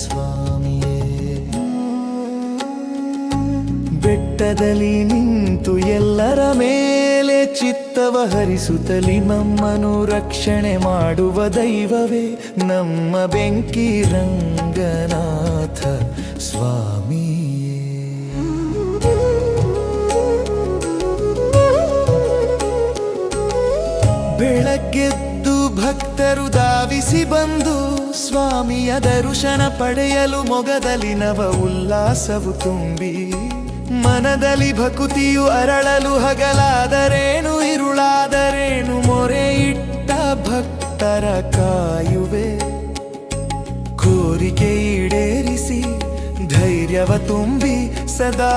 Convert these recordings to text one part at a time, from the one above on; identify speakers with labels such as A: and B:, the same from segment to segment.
A: ಸ್ವಾಮಿಯೇ. ಬೆಟ್ಟದಲ್ಲಿ ನಿಂತು ಎಲ್ಲರ ಮೇಲೆ ಚಿತ್ತವ ಹರಿಸುತ್ತಲಿ ನಮ್ಮನು ರಕ್ಷಣೆ ಮಾಡುವ ದೈವವೇ ನಮ್ಮ ಬೆಂಕಿ ರಂಗನಾಥ ಸ್ವಾಮಿಯೇ. ಬೆಳಗ್ಗೆದ್ದು ಭಕ್ತರು ಧಾವಿಸಿ ಬಂದು ಸ್ವಾಮಿಯ ದರ್ಶನ ಪಡೆಯಲು ಮೊಗದಲ್ಲಿ ನವ ಉಲ್ಲಾಸವು ತುಂಬಿ ಮನದಲ್ಲಿ ಭಕುತಿಯು ಅರಳಲು ಹಗಲಾದರೇನು ಇರುಳಾದರೇನು ಮೊರೆ ಇಟ್ಟ ಭಕ್ತರ ಕಾಯುವೆ. ಕೋರಿಕೆ ಈಡೇರಿಸಿ ಧೈರ್ಯವ ತುಂಬಿ ಸದಾ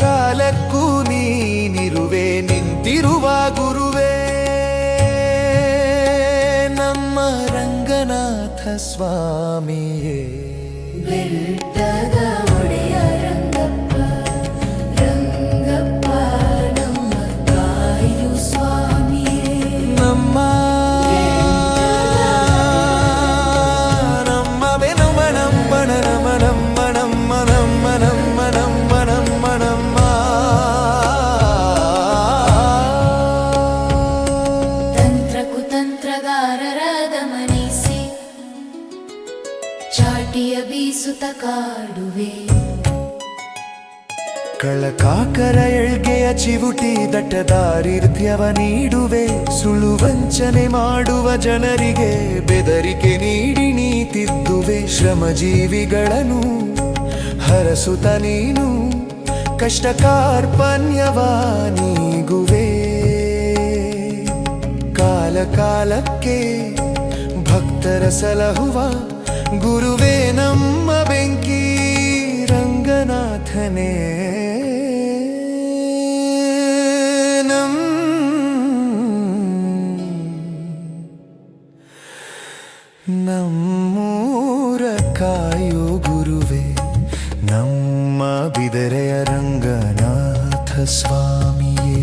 A: ಕಾಲಕ್ಕೂ ನೀನಿರುವೆ ನಿಂತಿರುವ ಗುರುವೇ ನಮ್ಮ ರಂಗನಾಥ ಸ್ವಾಮಿಯೇ.
B: ಬೆಟ್ಟದ ಒಡೆಯ ರಂಗಪ್ಪ ರಂಗಪ್ಪ ನಮ್ಮ ಕಾಯು ಸ್ವಾಮಿಯೇ.
A: ನಮ್ಮ ಬೆನುಮ ನಂಬಣ ನಮ ನಮ್ಮ ನಮ್ಮ ನಮ್ಮ ನಮ್ಮ ನಮ್ಮ ನಮ್ಮ ನಮ್ಮ
B: ತಂತ್ರ ಕುತಂತ್ರಗಾರರ ದಮನಿಸಿ ಚಾಟಿಯ ಬೀಸುತ್ತ ಕಾಡುವೆ.
A: ಕಳಕಾಕರ ಎಳ್ಗೆಯ ಚಿವುಟಿ ದಟ್ಟದಾರಿಥ್ಯವ ನೀಡುವೆ. ಸುಳ್ಳು ವಂಚನೆ ಮಾಡುವ ಜನರಿಗೆ ಬೆದರಿಕೆ ನೀಡಿ ನೀತಿದ್ದುವೆ. ಶ್ರಮಜೀವಿಗಳನ್ನು ಹರಸುತ್ತ ನೀನು ಕಷ್ಟ ಕಾರ್ಪಣ್ಯವ ನೀಗುವೆ. ಕಾಲ ಕಾಲಕ್ಕೆ ಭಕ್ತರ ಸಲಹುವ ಗುರುವೇ ನಮ್ಮ ಬೆಂಕಿ ರಂಗನಾಥನೇ. ನಮ್ಮೂರ ಕಾಯೋ ಗುರುವೇ ನಮ್ಮ ಬಿದರೆಯ ರಂಗನಾಥ ಸ್ವಾಮಿಯೇ.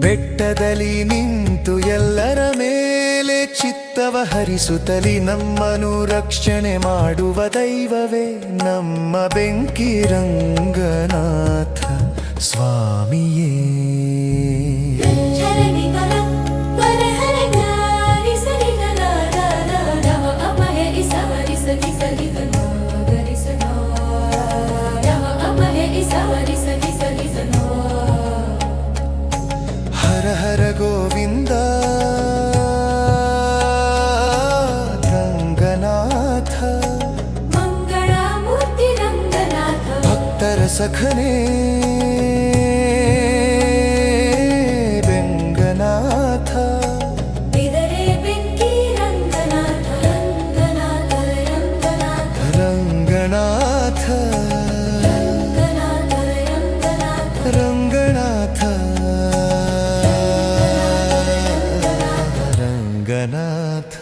A: ಬೆಟ್ಟದಲ್ಲಿ ನಿಂತು ಎಲ್ಲರ ಮೇಲೆ ಚಿತ್ತವ ಹರಿಸುತ್ತಲಿ ನಮ್ಮನು ರಕ್ಷಣೆ ಮಾಡುವ ದೈವವೇ ನಮ್ಮ ಬೆಂಕಿ ರಂಗನಾಥ ಸ್ವಾಮಿಯೇ. ಹರ ಹರ ಗೋವಿಂದ ರಂಗನಾಥ
B: ಮಂಗಳಮೂರ್ತಿ ರಂಗನಾಥ
A: ಭಕ್ತರ ಸಖನೇ ಬೆಂಗನಾಥ.
B: ಬಿದರೆ ಬೆಂಕಿ ರಂಗನಾಥ ರಂಗನಾಥ ರಂಗನಾಥ
A: ರಂಗನಾಥ
B: ರಂಗನಾಥ
A: ರಂಗನಾಥ ರಂಗನಾಥ.